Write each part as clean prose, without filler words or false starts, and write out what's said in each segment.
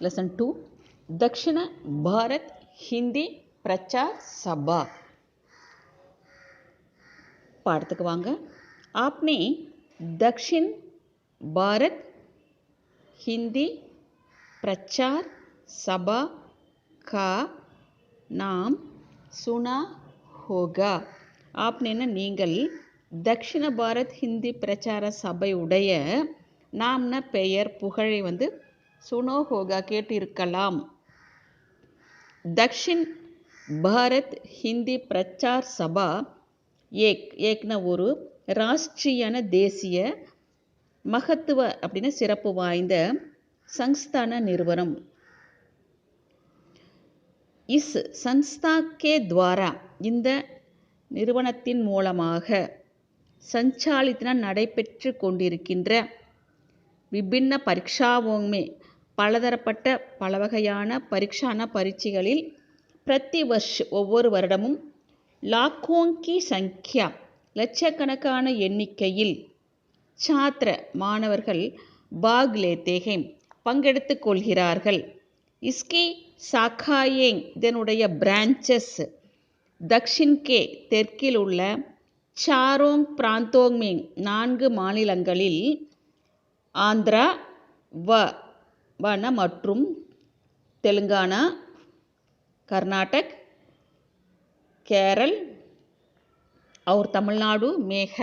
Lesson 2 दक्षिण भारत हिंदी प्रचार सभा पाठक वांग आपने दक्षिण भारत हिंदी प्रचार सभा का नाम सुना होगा. आपने நீங்கள் दक्षिण भारत हिंदी प्रचार सभை உடைய நாம்ன பெயர் புகழை सुनो होगा கேட்டிருக்கலாம். दक्षिण भारत हिंदी प्रचार सभा ஏக்ன ஒரு ராஷ்ட்ரியான தேசிய மகத்துவ அப்படின்னா சிறப்பு வாய்ந்த संस्थान நிறுவனம். इस संस्था के द्वारा இந்த நிறுவனத்தின் மூலமாக संचालित நடைபெற்று கொண்டிருக்கின்ற விபின்ன பரீட்சாவோமே பலதரப்பட்ட பலவகையான பரீட்சைகளில் பிரதி வருஷ ஒவ்வொரு வருடமும் லாக்கோங்கி சங்கியா லட்சக்கணக்கான எண்ணிக்கையில் छात्र மாணவர்கள் பாக் லேத்தே ஹை பங்கெடுத்துக் கொள்கிறார்கள். இஸ்கி சாக்காயேங் இதனுடைய பிரான்ச்சஸ் தக்ஷின் கே தெற்கில் உள்ள சாரோங் பிராந்தோங் மேங் 4 மாநிலங்களில் ஆந்திரா வன மற்றும் தெலுங்கானா கர்நாடக் கேரள் और தமிழ்நாடு மேக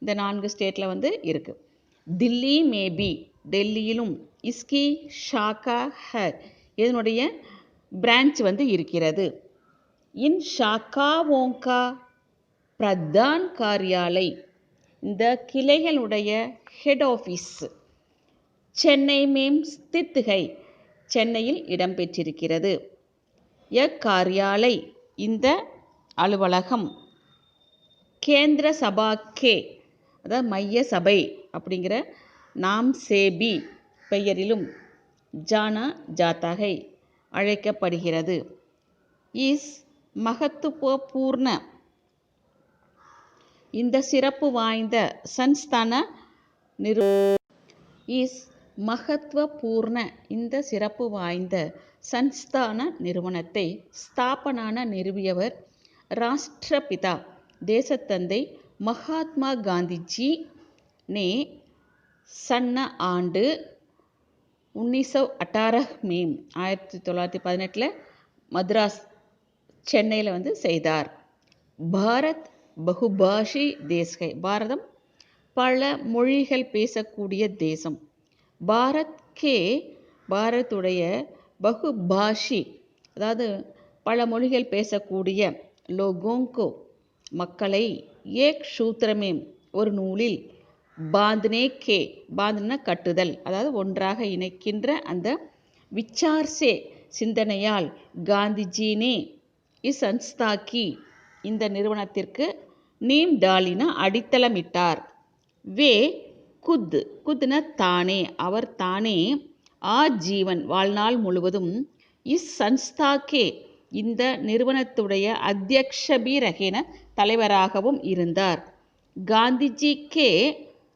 இந்த 4 ஸ்டேட்டில் இருக்கு. தில்லி மேபி டெல்லியிலும் இஸ்கி ஷாக்கா ஹை இதனுடைய பிரான்ச் இருக்கிறது. இன் ஷாக்காவோங் கா பிரதான் காரியாலை இந்த கிளைகளுடைய ஹெட் ஆஃபீஸ் சென்னை மேம் ஸ்தித் ஹை சென்னையில் இடம்பெற்றிருக்கிறது. காரியாலை இந்த அலுவலகம் கேந்திர சபா கே அதாவது மைய சபை அப்படிங்கிற நாம் சேபி பெயரிலும் ஜானா ஜாத்தாகை அழைக்கப்படுகிறது. இஸ் மகத்துவபூர்ண இந்த சிறப்பு வாய்ந்த சன்ஸ்தான இந்த சிறப்பு வாய்ந்த சன்ஸ்தான நிறுவனத்தை நிறுவியவர் ராஷ்டிரபிதா தேசத்தந்தை மகாத்மா காந்திஜி ने சன்ன ஆண்டு 1918 மேம் 1918 மദ്രാஸ் சென்னையில் செய்தார். பாரத் பகுபாஷி தேசை பாரதம் பல மொழிகள் பேசக்கூடிய தேசம். பாரத்துடைய பகுபாஷி அதாவது பல மொழிகள் பேசக்கூடிய லோகோங்கோ மக்களை ஏக் சூத்திரமேம் ஒரு நூலில் பாந்தன கட்டுதல் அதாவது ஒன்றாக இணைக்கின்ற அந்த விச்சார்சே சிந்தனையால் காந்திஜினே இசன்ஸ்தாக்கி இந்த நிறுவனத்திற்கு நீம் டாலினா அடித்தளமிட்டார். வே குத்ன தானே அவர் தானே ஆஜீவன் வாழ்நாள் முழுவதும் இசன்ஸ்தாக்கே இந்த நிறுவனத்துடைய அத்தியக்ஷபி ரகேன தலைவராகவும் இருந்தார்.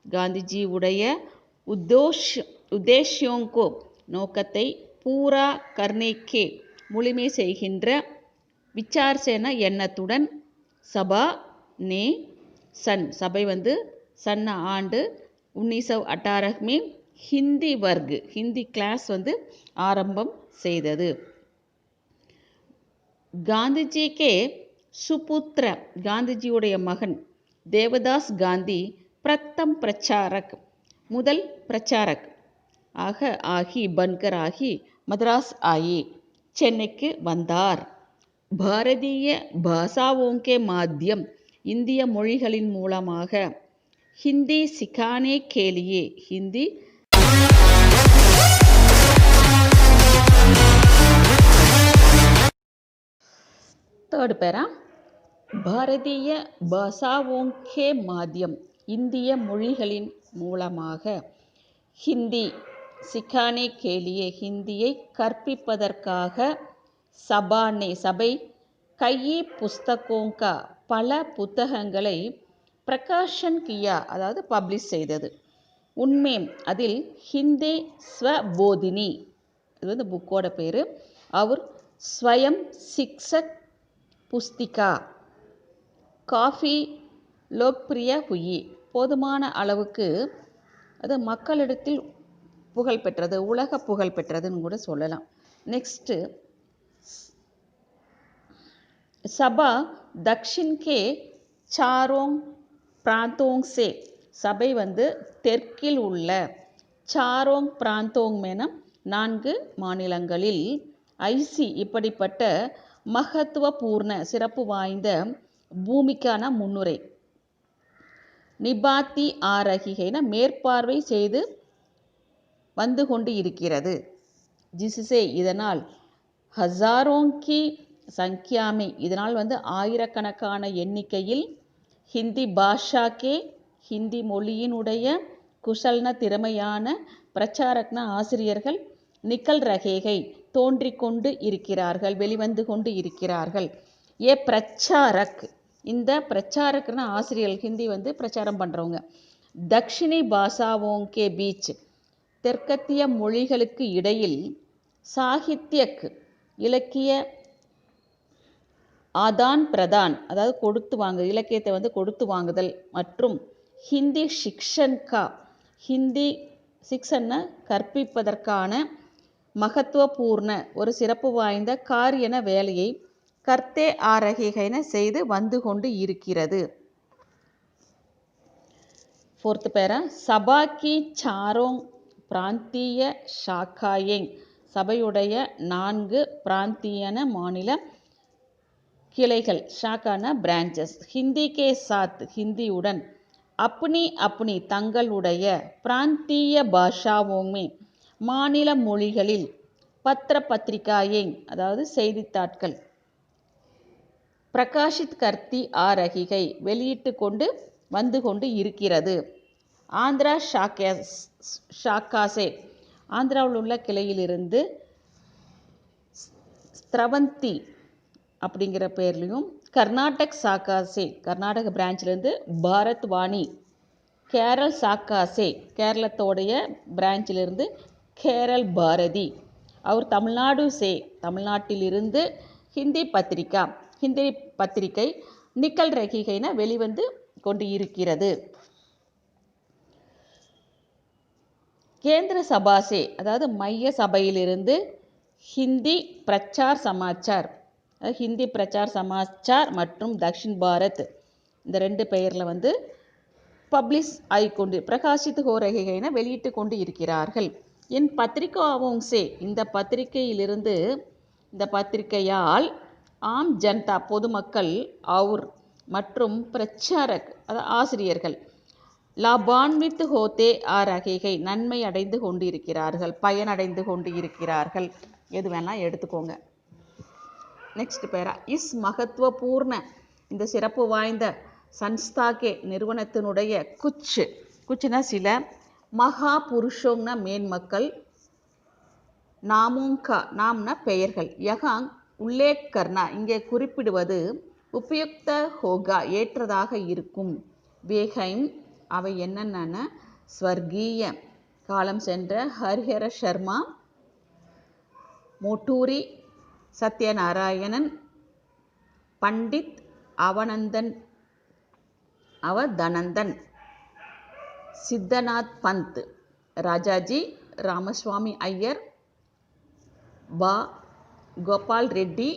காந்திஜியுடைய உத்தேஷ்யோங்கோ நோக்கத்தை பூரா கர்னேக்கே முழுமை செய்கின்ற விச்சார்சேன எண்ணத்துடன் சபா நே சபை சன்ன ஆண்டு 1918 में ஹிந்தி கிளாஸ் ஆரம்பம் செய்தது. காந்திஜிக்கே சுபுத்திர காந்திஜியுடைய மகன் தேவதாஸ் காந்தி பிரத்தம் பிரச்சாரக் முதல் பிரச்சாரக் ஆகி மദ്രാஸ் ஆகி சென்னைக்கு வந்தார். பாரதிய பாஷாவோங்கே மாத்தியம் இந்திய மொழிகளின் மூலமாக ஹிந்தி சிக்கானே கேலியே ஹிந்தி தேர்ட் பேரா பாரதிய பாஷாவோங்கே மாத்தியம் இந்திய மொழிகளின் மூலமாக ஹிந்தி சிக்கானே கேலியே ஹிந்தியை கற்பிப்பதற்காக சபை கயி புஸ்தகோங்கா பல புத்தகங்களை பிரகாஷன் கியா அதாவது பப்ளிஷ் செய்தது. உண்மேம் அதில் ஹிந்தி ஸ்வபோதினி, இது வந்து புக்கோட பேர். அவர் ஸ்வயம் சிக்ஷக் புஸ்திகா. காஃபி லோக்பிரிய ஹுயி, போதுமான அளவுக்கு அது மக்களிடத்தில் புகழ் பெற்றது, உலக புகழ் பெற்றதுன்னு கூட சொல்லலாம். நெக்ஸ்ட்டு சபா தக்ஷின் கே சாரோங் பிராந்தோங் சே, சபை வந்து தெற்கில் உள்ள சாரோங் பிராந்தோங் என 4 மாநிலங்களில் ஐசி இப்படிப்பட்ட மகத்துவபூர்ண சிறப்பு வாய்ந்த பூமிக்கான முன்னுரை நிபாத்தி ஆரகிகைன மேற்பார்வை செய்து வந்து கொண்டு இருக்கிறது. ஜிசுசே இதனால் ஹசாரோங்கி சங்கியாமே, இதனால் வந்து ஆயிரக்கணக்கான எண்ணிக்கையில் ஹிந்தி பாஷாக்கே, ஹிந்தி மொழியினுடைய குஷல்ன திறமையான பிரச்சாரக்ன ஆசிரியர்கள் நிக்கல் ரகேகை தோன்றிக்கொண்டு இருக்கிறார்கள், வெளிவந்து கொண்டு இருக்கிறார்கள். பிரச்சாரக், இந்த பிரச்சாரக்ன ஆசிரியர்கள் ஹிந்தி வந்து பிரச்சாரம் பண்ணுறவங்க. தக்ஷிணி பாஷாவோங்கே பீச், தெற்கத்திய மொழிகளுக்கு இடையில் சாகித்யக் இலக்கிய ஆதான் பிரதான், அதாவது கொடுத்து வாங்க, இலக்கியத்தை வந்து கொடுத்து வாங்குதல் மற்றும் ஹிந்தி சிக்ஷன் கா, ஹிந்தி சிக்ஷனை கற்பிப்பதற்கான மகத்துவபூர்ண ஒரு சிறப்பு வாய்ந்த காரியன வேலையை கர்த்தே ஆரகிகைன செய்து வந்து கொண்டு இருக்கிறது. 4th பேரா சபா கி சாரோங் பிராந்திய ஷாக்காயேங், சபையுடைய 4 பிராந்தியன மாநில கிளைகள், ஷாக்கான பிரான்ச்சஸ், ஹிந்தி கே சாத் ஹிந்தியுடன், அப்னி அப்னி தங்களுடைய, பிராந்திய பாஷாவோமே மாநில மொழிகளில், பத்திர பத்திரிகாயேங் அதாவது செய்தித்தாட்கள், பிரகாஷித் கர்த்தி ஆரகிகை வெளியிட்டு கொண்டு வந்து கொண்டு இருக்கிறது. ஆந்திரா ஷாக்காசே, ஆந்திராவில் உள்ள கிளையிலிருந்து ஸ்ரவந்தி அப்படிங்கிற பேர்லையும், கர்நாடக் சாக்காசே கர்நாடக பிரான்ச்சிலேருந்து பாரத் வாணி, கேரள் சாக்காசே கேரளத்தோடைய பிரான்ச்சிலிருந்து கேரள் பாரதி, அவர் தமிழ்நாடு சே தமிழ்நாட்டிலிருந்து ஹிந்தி பத்திரிகா, ஹிந்தி பத்திரிகை நிக்கல் ரகிகைன வெளிவந்து கொண்டு இருக்கிறது. கேந்திர சபாசே அதாவது மைய சபையிலிருந்து ஹிந்தி பிரச்சார் சமாச்சார், ஹிந்தி பிரச்சார் சமாச்சார் மற்றும் தக்ஷின் பாரத் இந்த 2 பெயரில் வந்து பப்ளிஷ் ஆகிக்கொண்டு பிரகாஷித் ஹோரகிகைன வெளியிட்டு கொண்டு இருக்கிறார்கள். என் பத்திரிகாவோங் சே, இந்த பத்திரிகையிலிருந்து, இந்த பத்திரிகையால் ஆம் ஜனதா பொதுமக்கள், அவுர் மற்றும் பிரச்சாரக் அதாவது ஆசிரியர்கள், லாபான்வித் ஹோத்தே ஆரகிகை நன்மை அடைந்து கொண்டு இருக்கிறார்கள், பயனடைந்து கொண்டு இருக்கிறார்கள். எது வேணால் எடுத்துக்கோங்க. நெக்ஸ்ட் பேரா இஸ் மகத்துவபூர்ண இந்த சிறப்பு வாய்ந்த சன்ஸ்தாகே நிறுவனத்தினுடைய குச்னா சில, மகா புருஷோங்னா மேன்மக்கள், நாமோங்கா நாம்னா பெயர்கள், யகாங் உல்லேக் கர்னா இங்கே குறிப்பிடுவது, உபயுக்த ஹோகா ஏற்றதாக இருக்கும், வேகைம் அவை என்னென்ன, ஸ்வர்கீய காலம் சென்ற ஹரிஹர சர்மா, மோட்டூரி சத்யநாராயணன், பண்டித் அவதனந்தன், சித்தநாத் பந்த், ராஜாஜி ராமசுவாமி ஐயர், பா கோபால் ரெட்டி,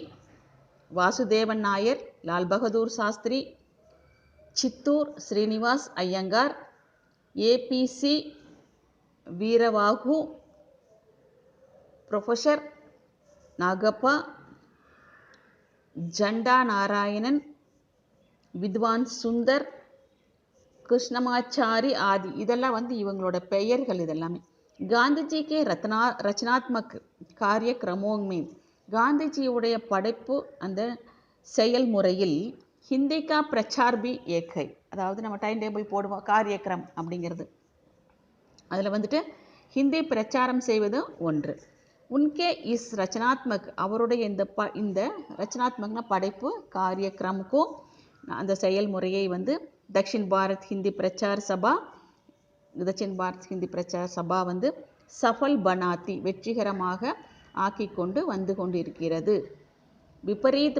வாசுதேவன் நாயர், லால் பகதூர் சாஸ்திரி, சித்தூர் ஸ்ரீனிவாஸ் ஐயங்கார், ஏபிசி வீரவாகு, ப்ரொஃபஸர் நாகப்பா, ஜண்டா நாராயணன், வித்வான் சுந்தர், கிருஷ்ணமாச்சாரி ஆதி, இதெல்லாம் வந்து இவங்களோட பெயர்கள். இதெல்லாமே காந்திஜி கே ரச்சனாத்மக் காரியக்கிரமோங் மேம், காந்திஜியுடைய படைப்பு அந்த செயல்முறையில், ஹிந்தி கா பிரச்சார் பி ஏக்கை, அதாவது நம்ம டைம் டேபிள் போடுவோம் காரியக்கிரம் அப்படிங்கிறது, அதில் வந்துட்டு ஹிந்தி பிரச்சாரம் செய்வது ஒன்று. உன்கே இஸ் ரச்சனாத்மக் அவருடைய இந்த ரச்சனாத்மக்னா படைப்பு, காரியக்கிரமுக்கும் அந்த செயல்முறையை வந்து தக்ஷின் பாரத் ஹிந்தி பிரச்சார் சபா வந்து சஃபல் பனாத்தி வெற்றிகரமாக ஆக்கிக் கொண்டு வந்து கொண்டிருக்கிறது. விபரீத்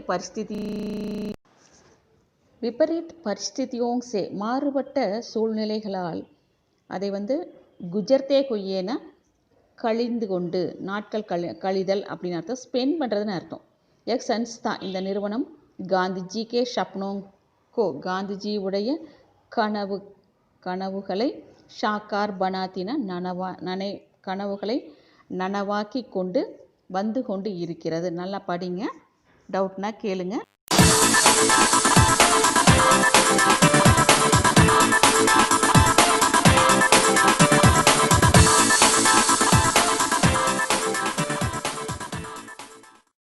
பரிஸ்திதியோங் சே மாறுபட்ட சூழ்நிலைகளால் அதை வந்து குஜர்தே குய்யேன கழிந்து கொண்டு நாட்கள் கழிதல் அப்படின்னு அர்த்தம். ஸ்பெண்ட் பண்ணுறதுன்னு அர்த்தம். சன்ஸ்தா இந்த நிறுவனம் காந்திஜி கே ஷப்னோங் கோ காந்திஜியுடைய கனவுகளை ஷாக்கார் பனாத்தின கனவுகளை நனவாக்கி கொண்டு வந்து கொண்டு இருக்கிறது. நல்லா படிங்க, டவுட்னா கேளுங்க.